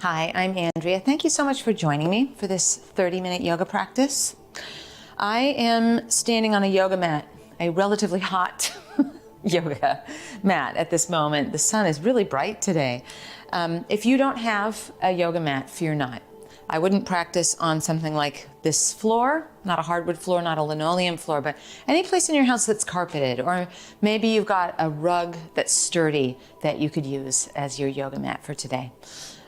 Hi, I'm Andrea. Thank you so much for joining me for this 30-minute yoga practice. I am standing on a yoga mat, a relatively hot yoga mat at this moment. The sun is really bright today. If you don't have a yoga mat, fear not. I wouldn't practice on something like this floor, not a hardwood floor, not a linoleum floor, but any place in your house that's carpeted, or maybe you've got a rug that's sturdy that you could use as your yoga mat for today.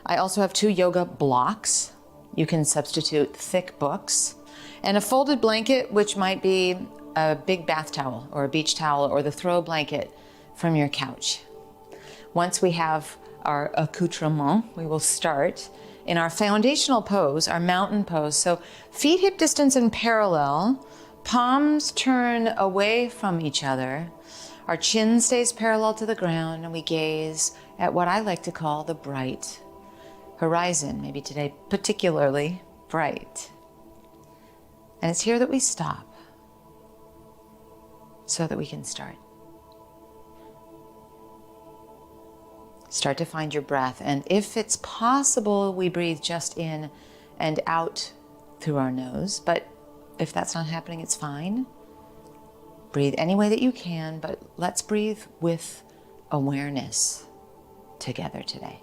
I also have 2 yoga blocks. You can substitute thick books, and a folded blanket, which might be a big bath towel or a beach towel or the throw blanket from your couch. Once we have our accoutrement, we will start in our foundational pose, our mountain pose. So feet hip distance and parallel, palms turn away from each other. Our chin stays parallel to the ground, and we gaze at what I like to call the bright horizon, maybe today particularly bright. And it's here that we stop so that we can start. Start to find your breath, and if it's possible, we breathe just in and out through our nose, but if that's not happening, it's fine. Breathe any way that you can, but let's breathe with awareness together today.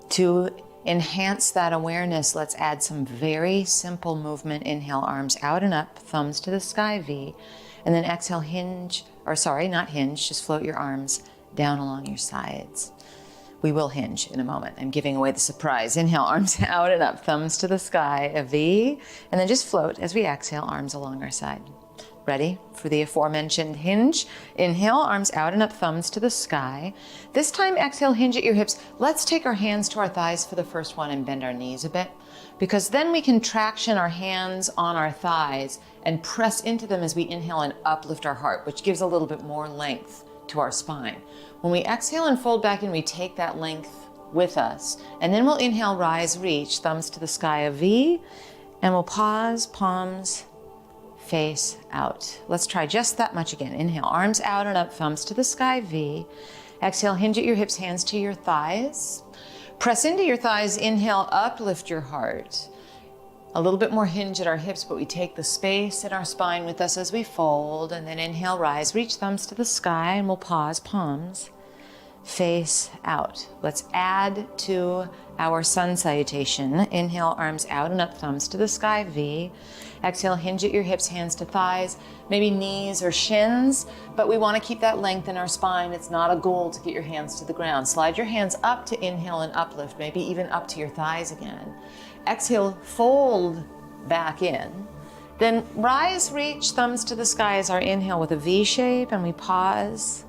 To enhance that awareness, let's add some very simple movement. Inhale, arms out and up, thumbs to the sky, V, and then exhale, not hinge, just float your arms down along your sides. We will hinge in a moment. I'm giving away the surprise. Inhale, arms out and up, thumbs to the sky, a V, and then just float as we exhale, arms along our side. Ready for the aforementioned hinge? Inhale, arms out and up, thumbs to the sky. This time, exhale, hinge at your hips. Let's take our hands to our thighs for the first one and bend our knees a bit, because then we can traction our hands on our thighs and press into them as we inhale and uplift our heart, which gives a little bit more length to our spine. When we exhale and fold back in, we take that length with us, and then we'll inhale, rise, reach, thumbs to the sky, a V, and we'll pause, palms face out. Let's try just that much again. Inhale, arms out and up, thumbs to the sky, V. Exhale, hinge at your hips, hands to your thighs. Press into your thighs, inhale, uplift your heart. A little bit more hinge at our hips, but we take the space in our spine with us as we fold, and then inhale, rise, reach, thumbs to the sky, and we'll pause, palms face out. Let's add to our sun salutation. Inhale, arms out and up, thumbs to the sky, V. Exhale, hinge at your hips, hands to thighs, maybe knees or shins, but we want to keep that length in our spine. It's not a goal to get your hands to the ground. Slide your hands up to inhale and uplift, maybe even up to your thighs again. Exhale, fold back in. Then rise, reach, thumbs to the sky as our inhale with a V shape, and we pause,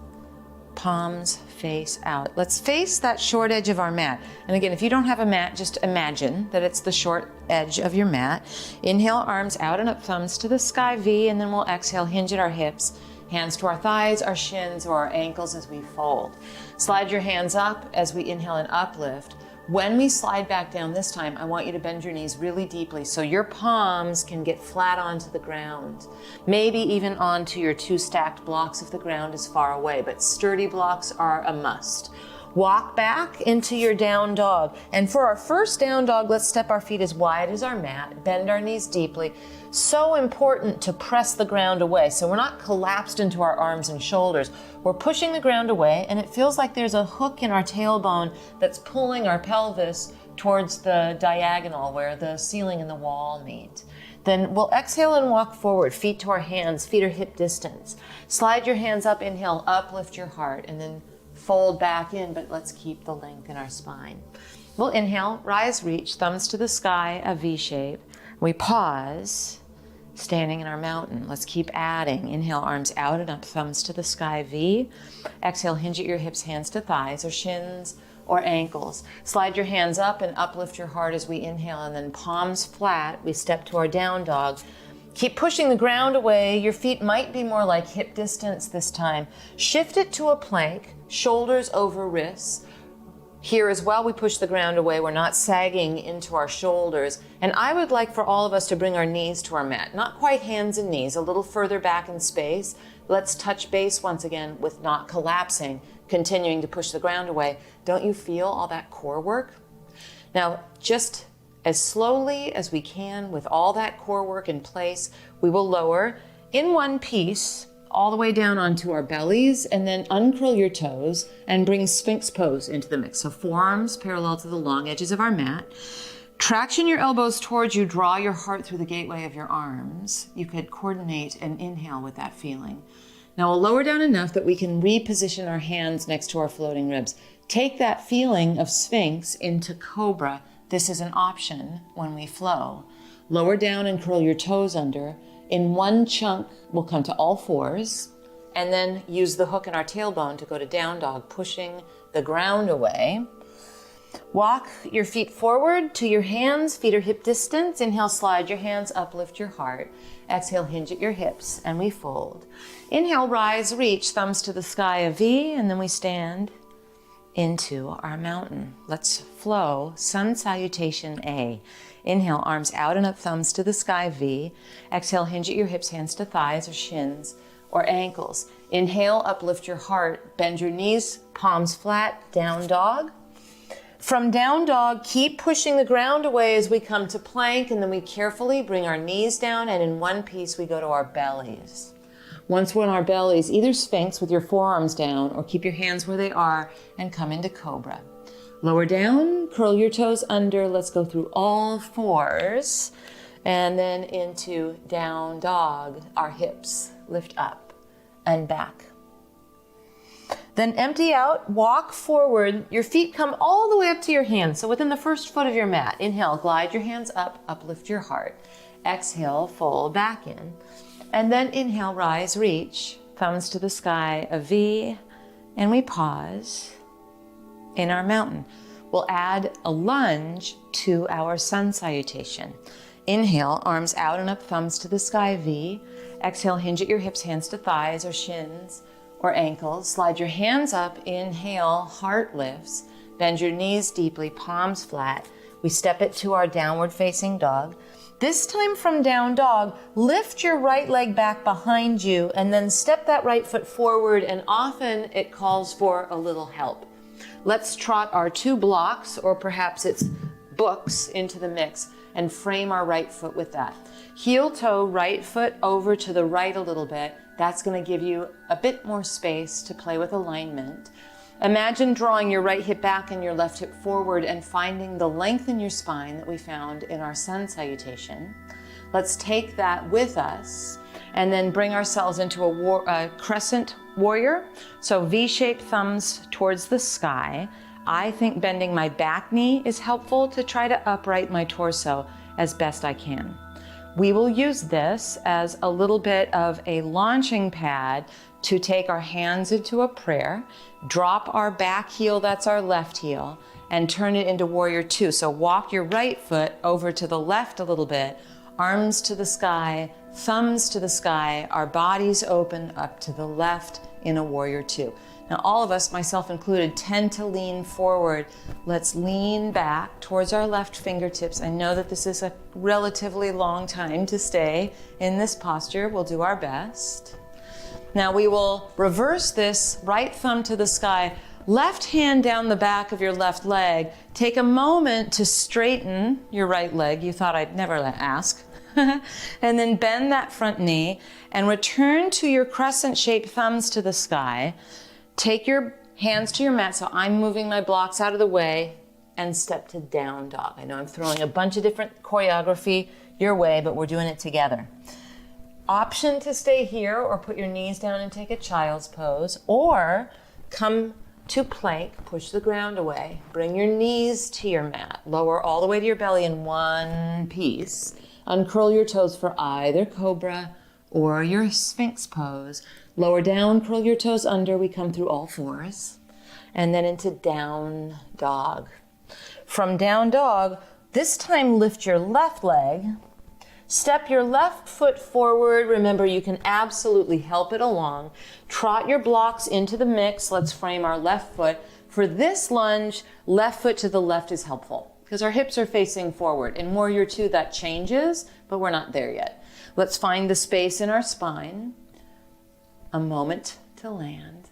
palms face out. Let's face that short edge of our mat. And again, if you don't have a mat, just imagine that it's the short edge of your mat. Inhale, arms out and up, thumbs to the sky, V, and then we'll exhale, hinge at our hips, hands to our thighs, our shins, or our ankles as we fold. Slide your hands up as we inhale and uplift. When we slide back down this time, I want you to bend your knees really deeply so your palms can get flat onto the ground. Maybe even onto your 2 stacked blocks if the ground is far away, but sturdy blocks are a must. Walk back into your down dog. And for our first down dog, let's step our feet as wide as our mat, bend our knees deeply. So important to press the ground away so we're not collapsed into our arms and shoulders. We're pushing the ground away, and it feels like there's a hook in our tailbone that's pulling our pelvis towards the diagonal where the ceiling and the wall meet. Then we'll exhale and walk forward, feet to our hands, feet are hip distance. Slide your hands up, inhale, uplift your heart, and then fold back in, but let's keep the length in our spine. We'll inhale, rise, reach, thumbs to the sky, a V shape. We pause, standing in our mountain. Let's keep adding. Inhale, arms out and up, thumbs to the sky, V. Exhale, hinge at your hips, hands to thighs or shins or ankles. Slide your hands up and uplift your heart as we inhale, and then palms flat, we step to our down dog. Keep pushing the ground away. Your feet might be more like hip distance this time. Shift it to a plank, shoulders over wrists. Here as well, we push the ground away. We're not sagging into our shoulders. And I would like for all of us to bring our knees to our mat. Not quite hands and knees, a little further back in space. Let's touch base once again with not collapsing. continuing to push the ground away. Don't you feel all that core work? Now, just as slowly as we can with all that core work in place, we will lower in one piece all the way down onto our bellies, and then uncurl your toes and bring Sphinx pose into the mix. So forearms parallel to the long edges of our mat. Traction your elbows towards you, draw your heart through the gateway of your arms. You could coordinate and inhale with that feeling. Now we'll lower down enough that we can reposition our hands next to our floating ribs. Take that feeling of Sphinx into Cobra. This is an option when we flow. Lower down and curl your toes under. In one chunk, we'll come to all fours and then use the hook in our tailbone to go to down dog, pushing the ground away. Walk your feet forward to your hands, feet are hip distance. Inhale, slide your hands up, lift your heart. Exhale, hinge at your hips, and we fold. Inhale, rise, reach, thumbs to the sky, a V, and then we stand into our mountain. Let's flow, sun salutation A. Inhale, arms out and up, thumbs to the sky, V. Exhale, hinge at your hips, hands to thighs or shins or ankles. Inhale, uplift your heart, bend your knees, palms flat, down dog. From down dog, keep pushing the ground away as we come to plank, and then we carefully bring our knees down, and in one piece we go to our bellies. Once we're on our bellies, either Sphinx with your forearms down or keep your hands where they are and come into Cobra. Lower down, curl your toes under. Let's go through all fours and then into down dog. Our hips lift up and back. Then empty out, walk forward. Your feet come all the way up to your hands. So within the first foot of your mat. Inhale, glide your hands up, uplift your heart. Exhale, fold back in. And then inhale, rise, reach, thumbs to the sky, a V, and we pause in our mountain. We'll add a lunge to our sun salutation. Inhale, arms out and up, thumbs to the sky, V. Exhale, hinge at your hips, hands to thighs or shins or ankles. Slide your hands up, inhale, heart lifts. Bend your knees deeply, palms flat. We step it to our downward facing dog. This time from down dog, lift your right leg back behind you and then step that right foot forward, and often it calls for a little help. Let's trot our two blocks, or perhaps it's books, into the mix and frame our right foot with that. Heel toe, right foot over to the right a little bit. That's going to give you a bit more space to play with alignment. Imagine drawing your right hip back and your left hip forward and finding the length in your spine that we found in our sun salutation. Let's take that with us and then bring ourselves into a crescent warrior. So V-shaped, thumbs towards the sky. I think bending my back knee is helpful to try to upright my torso as best I can. We will use this as a little bit of a launching pad to take our hands into a prayer, drop our back heel, that's our left heel, and turn it into warrior two. So walk your right foot over to the left a little bit, arms to the sky, thumbs to the sky, our bodies open up to the left in a warrior two. Now all of us, myself included, tend to lean forward. Let's lean back towards our left fingertips. I know that this is a relatively long time to stay in this posture. We'll do our best. Now we will reverse this, right thumb to the sky, left hand down the back of your left leg. Take a moment to straighten your right leg. You thought I'd never ask. And then bend that front knee and return to your crescent-shaped thumbs to the sky. Take your hands to your mat, so I'm moving my blocks out of the way, and step to down dog. I know I'm throwing a bunch of different choreography your way, but we're doing it together. Option to stay here or put your knees down and take a child's pose, or come to plank, push the ground away, bring your knees to your mat, lower all the way to your belly in one piece, uncurl your toes for either cobra or your Sphinx pose. Lower down, curl your toes under. We come through all fours. And then into down dog. From down dog, this time lift your left leg. Step your left foot forward. Remember, you can absolutely help it along. Trot your blocks into the mix. Let's frame our left foot. For this lunge, left foot to the left is helpful because our hips are facing forward. In warrior two, that changes, but we're not there yet. Let's find the space in our spine. A moment to land.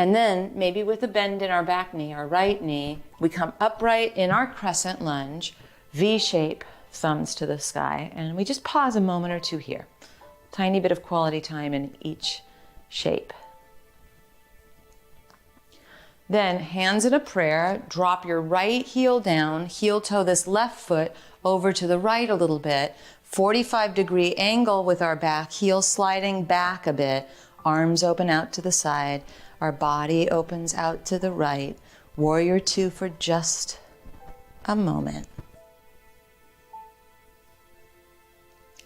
And then maybe with a bend in our back knee, our right knee, we come upright in our crescent lunge, V shape, thumbs to the sky, and we just pause a moment or two here. Tiny bit of quality time in each shape. Then hands in a prayer, drop your right heel down, heel toe this left foot over to the right a little bit, 45-degree angle with our back, heel sliding back a bit, arms open out to the side, our body opens out to the right. Warrior two for just a moment.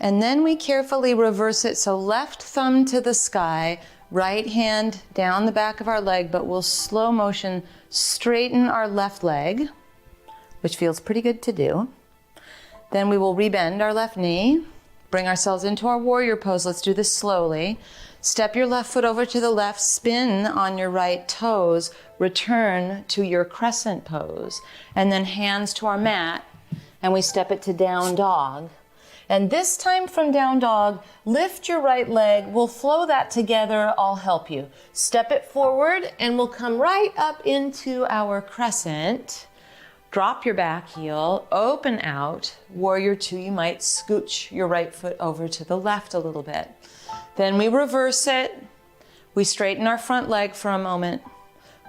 And then we carefully reverse it, so left thumb to the sky, right hand down the back of our leg, but we'll slow motion straighten our left leg, which feels pretty good to do. Then we will rebend our left knee, bring ourselves into our warrior pose. Let's do this slowly. Step your left foot over to the left, spin on your right toes, return to your crescent pose, and then hands to our mat, and we step it to down dog. And this time from down dog, lift your right leg. We'll flow that together. I'll help you. Step it forward and we'll come right up into our crescent. Drop your back heel, open out. Warrior two, you might scooch your right foot over to the left a little bit. Then we reverse it. We straighten our front leg for a moment.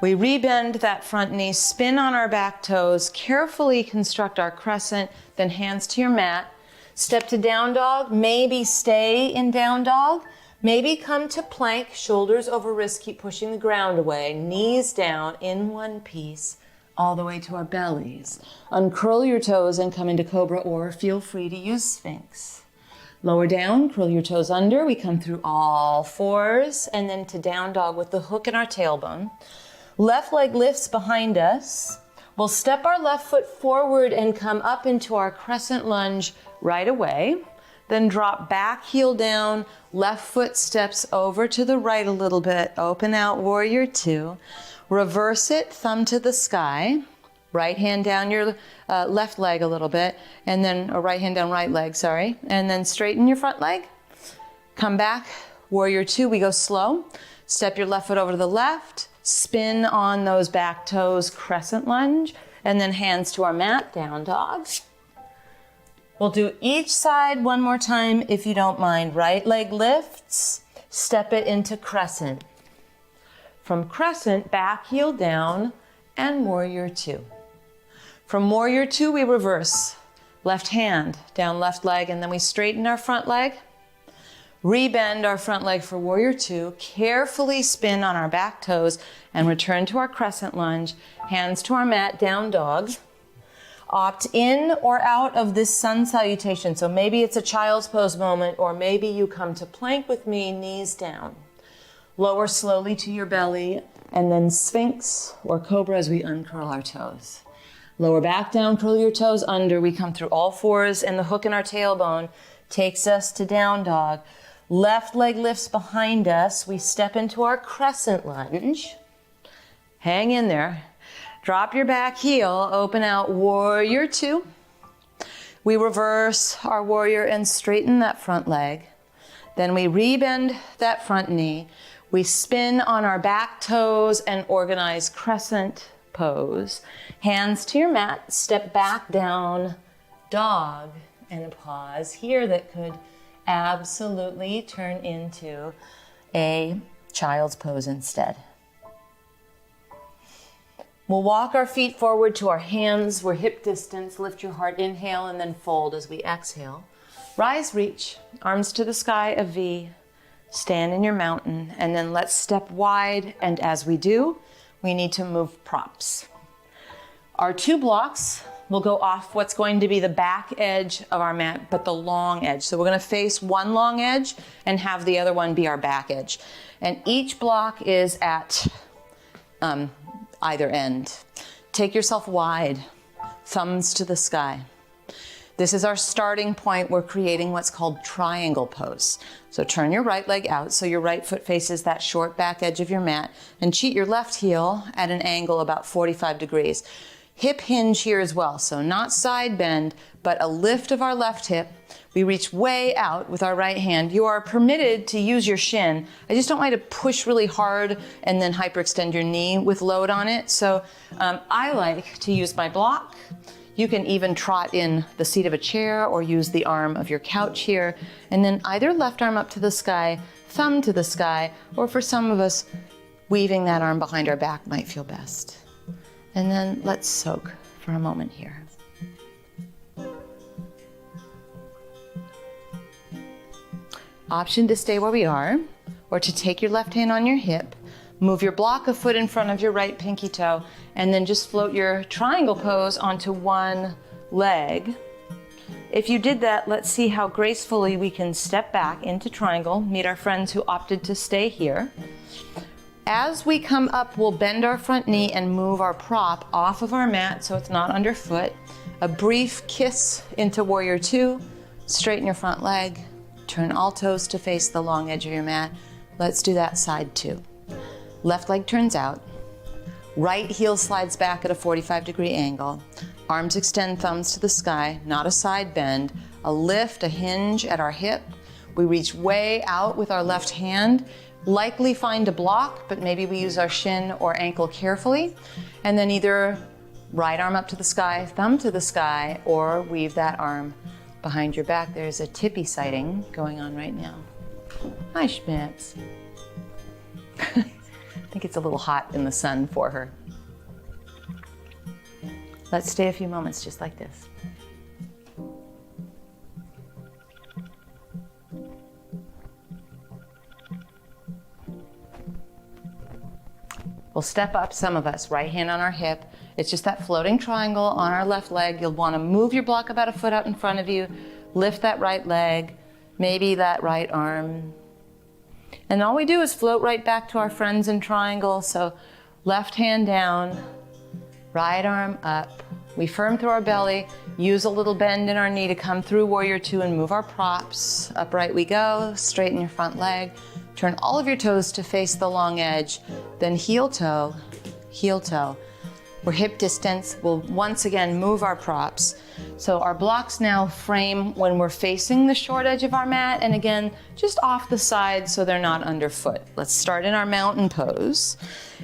We rebend that front knee, spin on our back toes, carefully construct our crescent, then hands to your mat. Step to down dog, maybe stay in down dog, maybe come to plank, shoulders over wrists, keep pushing the ground away, knees down in one piece, all the way to our bellies. Uncurl your toes and come into cobra, or feel free to use sphinx. Lower down, curl your toes under, we come through all fours, and then to down dog with the hook in our tailbone. Left leg lifts behind us. We'll step our left foot forward and come up into our crescent lunge right away. Then drop back heel down, left foot steps over to the right a little bit, open out warrior two. Reverse it, thumb to the sky. Right hand down your left leg a little bit, and then, or right hand down right leg, sorry. And then straighten your front leg. Come back, warrior two, we go slow. Step your left foot over to the left. Spin on those back toes, crescent lunge, and then hands to our mat, down dog. We'll do each side one more time if you don't mind. Right leg lifts, step it into crescent. From crescent, back heel down, and warrior two. From warrior two, we reverse. Left hand, down left leg, and then we straighten our front leg. Rebend our front leg for warrior two, carefully spin on our back toes and return to our crescent lunge, hands to our mat, down dog. Opt in or out of this sun salutation. So maybe it's a child's pose moment, or maybe you come to plank with me, knees down. Lower slowly to your belly, and then sphinx or cobra as we uncurl our toes. Lower back down, curl your toes under. We come through all fours, and the hook in our tailbone takes us to down dog. Left leg lifts behind us. We step into our crescent lunge. Hang in there. Drop your back heel, open out warrior two. We reverse our warrior and straighten that front leg. Then we rebend that front knee. We spin on our back toes and organize crescent pose. Hands to your mat, step back down, dog, and a pause here that could absolutely turn into a child's pose instead. We'll walk our feet forward to our hands. We're hip distance. Lift your heart, inhale, and then fold as we exhale. Rise, reach, arms to the sky, a V. Stand in your mountain, and then let's step wide. And as we do, we need to move props. Our two blocks will go off what's going to be the back edge of our mat, but the long edge. So we're going to face one long edge and have the other one be our back edge. And each block is at either end. Take yourself wide, thumbs to the sky. This is our starting point. We're creating what's called triangle pose. So turn your right leg out so your right foot faces that short back edge of your mat, and cheat your left heel at an angle about 45 degrees. Hip hinge here as well, so not side bend, but a lift of our left hip. We reach way out with our right hand. You are permitted to use your shin. I just don't want you to push really hard and then hyperextend your knee with load on it. So I like to use my block. You can even trot in the seat of a chair or use the arm of your couch here. And then either left arm up to the sky, thumb to the sky, or for some of us, weaving that arm behind our back might feel best. And then let's soak for a moment here. Option to stay where we are, or to take your left hand on your hip, move your block a foot in front of your right pinky toe, and then just float your triangle pose onto one leg. If you did that, let's see how gracefully we can step back into triangle, meet our friends who opted to stay here. As we come up, we'll bend our front knee and move our prop off of our mat so it's not underfoot. A brief kiss into Warrior Two, straighten your front leg, turn all toes to face the long edge of your mat. Let's do that side too. Left leg turns out, right heel slides back at a 45-degree angle, arms extend, thumbs to the sky, not a side bend, a lift, a hinge at our hip. We reach way out with our left hand, likely find a block, but maybe we use our shin or ankle carefully, and then either right arm up to the sky, thumb to the sky, or weave that arm behind your back. There's a tippy sighting going on right now. Hi, Schmitz. I think it's a little hot in the sun for her. Let's stay a few moments just like this. We'll step up, some of us, right hand on our hip. It's just that floating triangle on our left leg. You'll want to move your block about a foot out in front of you, lift that right leg, maybe that right arm. And all we do is float right back to our friends in triangle. So left hand down, right arm up. We firm through our belly, use a little bend in our knee to come through Warrior Two and move our props. Upright we go, straighten your front leg. Turn all of your toes to face the long edge, then heel toe, heel toe. We're hip distance. We'll once again move our props. So our blocks now frame when we're facing the short edge of our mat, and again, just off the side so they're not underfoot. Let's start in our mountain pose.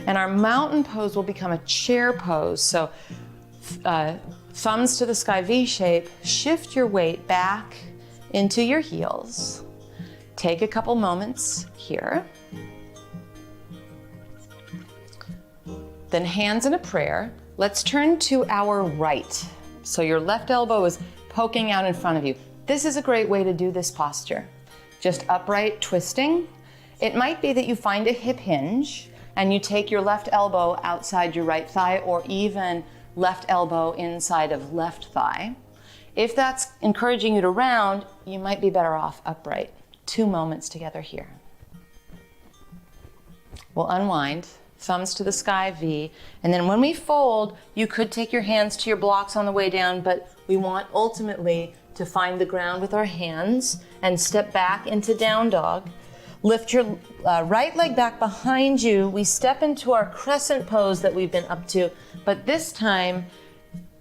And our mountain pose will become a chair pose. So thumbs to the sky, V shape, shift your weight back into your heels. Take a couple moments here. Then hands in a prayer. Let's turn to our right. So your left elbow is poking out in front of you. This is a great way to do this posture. Just upright twisting. It might be that you find a hip hinge and you take your left elbow outside your right thigh, or even left elbow inside of left thigh. If that's encouraging you to round, you might be better off upright. 2 moments together here. We'll unwind, thumbs to the sky, V, and then when we fold, you could take your hands to your blocks on the way down, but we want ultimately to find the ground with our hands and step back into down dog. Lift your right leg back behind you. We step into our crescent pose that we've been up to, but this time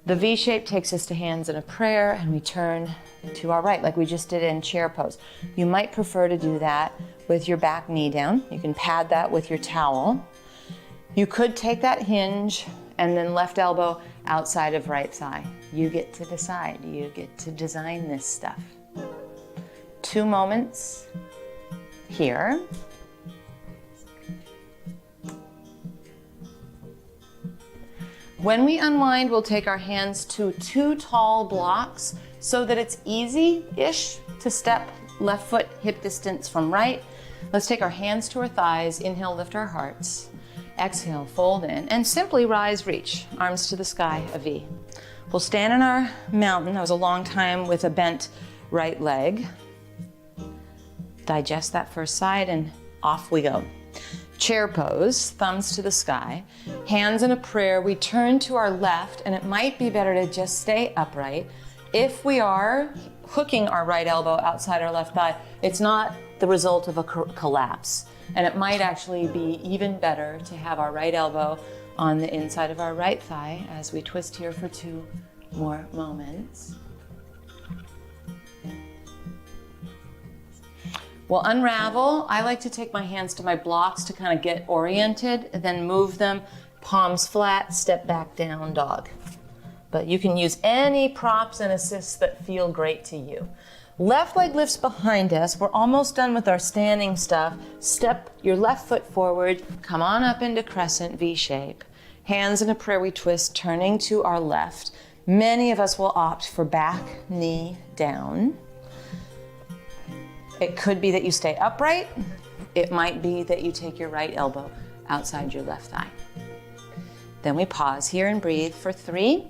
the V shape takes us to hands in a prayer, and we turn to our right like we just did in chair pose. You might prefer to do that with your back knee down. You can pad that with your towel. You could take that hinge and then left elbow outside of right thigh. You get to decide. You get to design this stuff. 2 moments here. When we unwind, we'll take our hands to 2 tall blocks so that it's easy-ish to step left foot hip distance from right. Let's take our hands to our thighs. Inhale, lift our hearts. Exhale, fold in, and simply rise, reach. Arms to the sky, a V. We'll stand in our mountain. That was a long time with a bent right leg. Digest that first side, and off we go. Chair pose, thumbs to the sky, hands in a prayer. We turn to our left, and it might be better to just stay upright. If we are hooking our right elbow outside our left thigh, it's not the result of a collapse. And it might actually be even better to have our right elbow on the inside of our right thigh as we twist here for 2 more moments. We'll unravel. I like to take my hands to my blocks to kind of get oriented, and then move them, palms flat, step back, down dog. But you can use any props and assists that feel great to you. Left leg lifts behind us. We're almost done with our standing stuff. Step your left foot forward, come on up into crescent V shape. Hands in a prairie twist, turning to our left. Many of us will opt for back, knee, down. It could be that you stay upright. It might be that you take your right elbow outside your left thigh. Then we pause here and breathe for 3.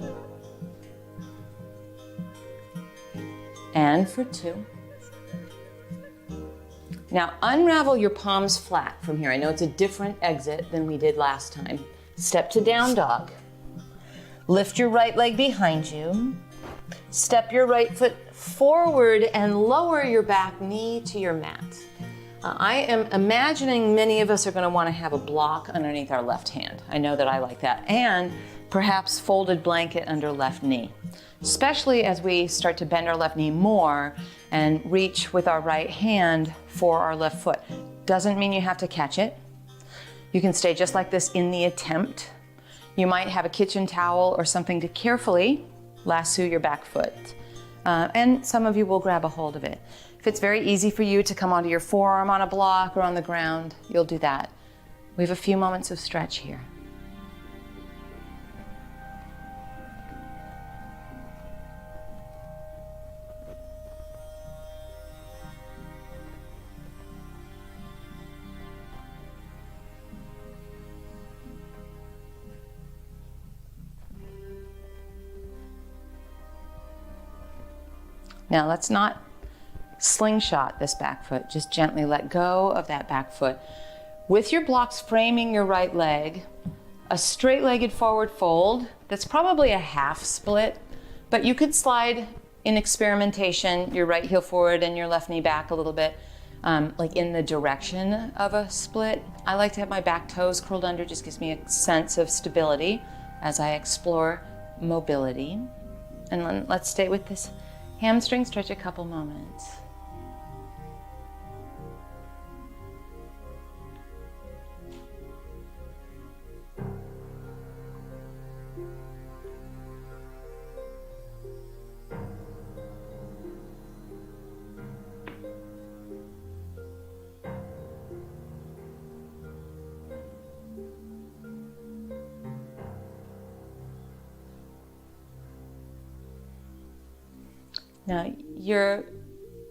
And for 2. Now unravel your palms flat from here. I know it's a different exit than we did last time. Step to down dog. Lift your right leg behind you. Step your right foot forward and lower your back knee to your mat. I am imagining many of us are going to want to have a block underneath our left hand. I know that I like that. And perhaps folded blanket under left knee, especially as we start to bend our left knee more and reach with our right hand for our left foot. Doesn't mean you have to catch it. You can stay just like this in the attempt. You might have a kitchen towel or something to carefully lasso your back foot. And some of you will grab a hold of it. If it's very easy for you to come onto your forearm on a block or on the ground, you'll do that. We have a few moments of stretch here. Now let's not slingshot this back foot. Just gently let go of that back foot. With your blocks framing your right leg, a straight-legged forward fold, that's probably a half split, but you could slide in experimentation your right heel forward and your left knee back a little bit, like in the direction of a split. I like to have my back toes curled under, just gives me a sense of stability as I explore mobility. And let's stay with this hamstring stretch a couple moments. Now, you're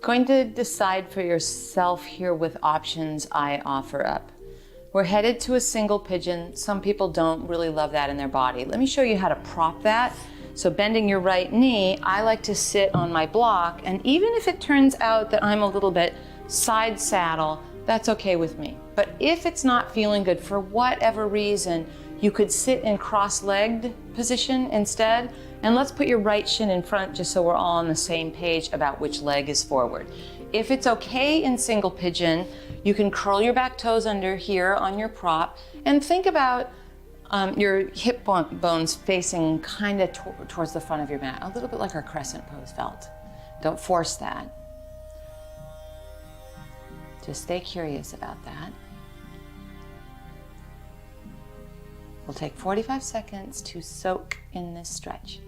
going to decide for yourself here with options I offer up. We're headed to a single pigeon. Some people don't really love that in their body. Let me show you how to prop that. So bending your right knee, I like to sit on my block, and even if it turns out that I'm a little bit side saddle, that's okay with me. But if it's not feeling good for whatever reason, you could sit in cross-legged position instead. And let's put your right shin in front just so we're all on the same page about which leg is forward. If it's okay in single pigeon, you can curl your back toes under here on your prop and think about your hip bones facing kind of towards the front of your mat, a little bit like our crescent pose felt. Don't force that. Just stay curious about that. We'll take 45 seconds to soak in this stretch.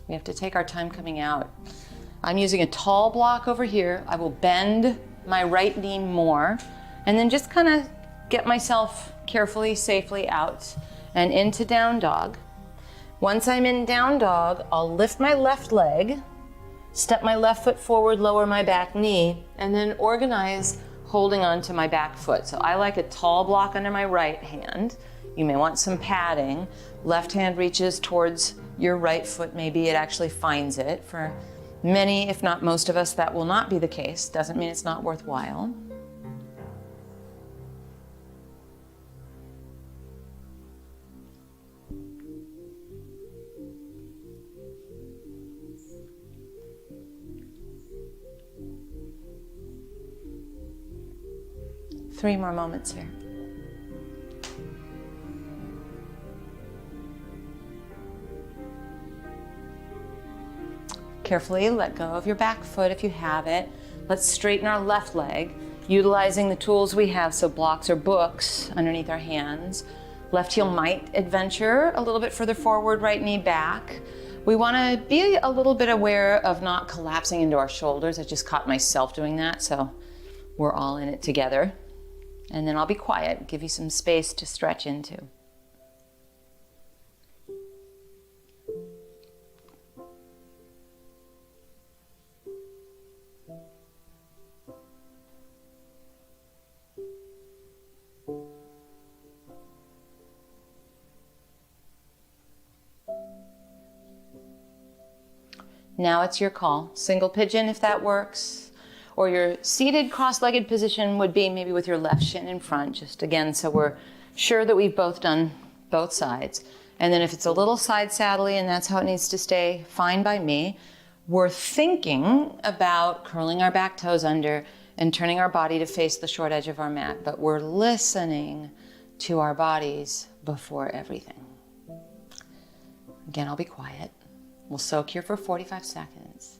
We have to take our time coming out. I'm using a tall block over here. I will bend my right knee more and then just kind of get myself carefully, safely out and into down dog. Once I'm in down dog, I'll lift my left leg, step my left foot forward, lower my back knee, and then organize holding on to my back foot. So I like a tall block under my right hand. You may want some padding. Left hand reaches towards your right foot. Maybe it actually finds it. For Many, if not most of us, that will not be the case. Doesn't mean it's not worthwhile. Three more moments here. Carefully let go of your back foot if you have it. Let's straighten our left leg, utilizing the tools we have, so blocks or books underneath our hands. Left heel might adventure a little bit further forward, right knee back. We want to be a little bit aware of not collapsing into our shoulders. I just caught myself doing that, so we're all in it together. And then I'll be quiet, give you some space to stretch into. Now it's your call. Single pigeon if that works. Or your seated cross-legged position would be maybe with your left shin in front, just again, so we're sure that we've both done both sides. And then if it's a little side saddly and that's how it needs to stay, fine by me. We're thinking about curling our back toes under and turning our body to face the short edge of our mat, but we're listening to our bodies before everything. Again, I'll be quiet. We'll soak here for 45 seconds.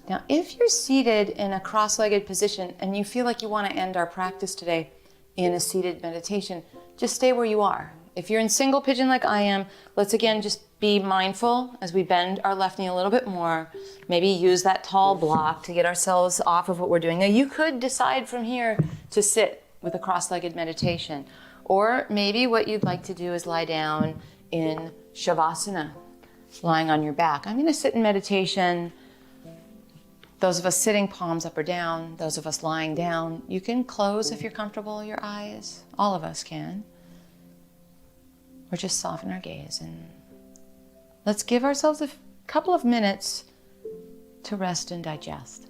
Now, if you're seated in a cross-legged position and you feel like you want to end our practice today in a seated meditation, just stay where you are. If you're in single pigeon like I am, let's again just be mindful as we bend our left knee a little bit more. Maybe use that tall block to get ourselves off of what we're doing. Now, you could decide from here to sit with a cross-legged meditation. Or maybe what you'd like to do is lie down in Shavasana, lying on your back. I'm going to sit in meditation. Those of us sitting, palms up or down. Those of us lying down. You can close, if you're comfortable, your eyes. All of us can. Or just soften our gaze. And let's give ourselves a couple of minutes to rest and digest.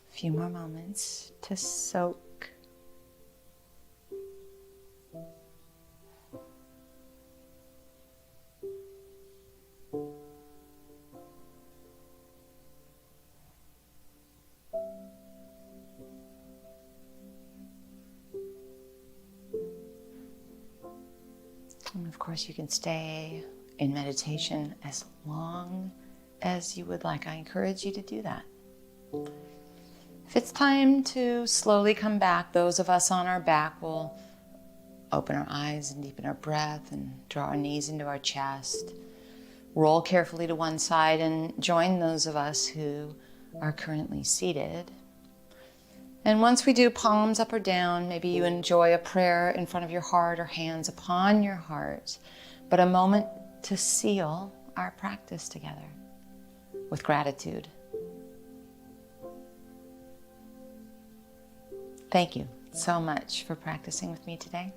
A few more moments to soak. And of course, you can stay in meditation as long as you would like. I encourage you to do that. If it's time to slowly come back, those of us on our back will open our eyes and deepen our breath and draw our knees into our chest. Roll carefully to one side and join those of us who are currently seated. And once we do palms up or down, maybe you enjoy a prayer in front of your heart or hands upon your heart. But a moment to seal our practice together with gratitude. Thank you so much for practicing with me today.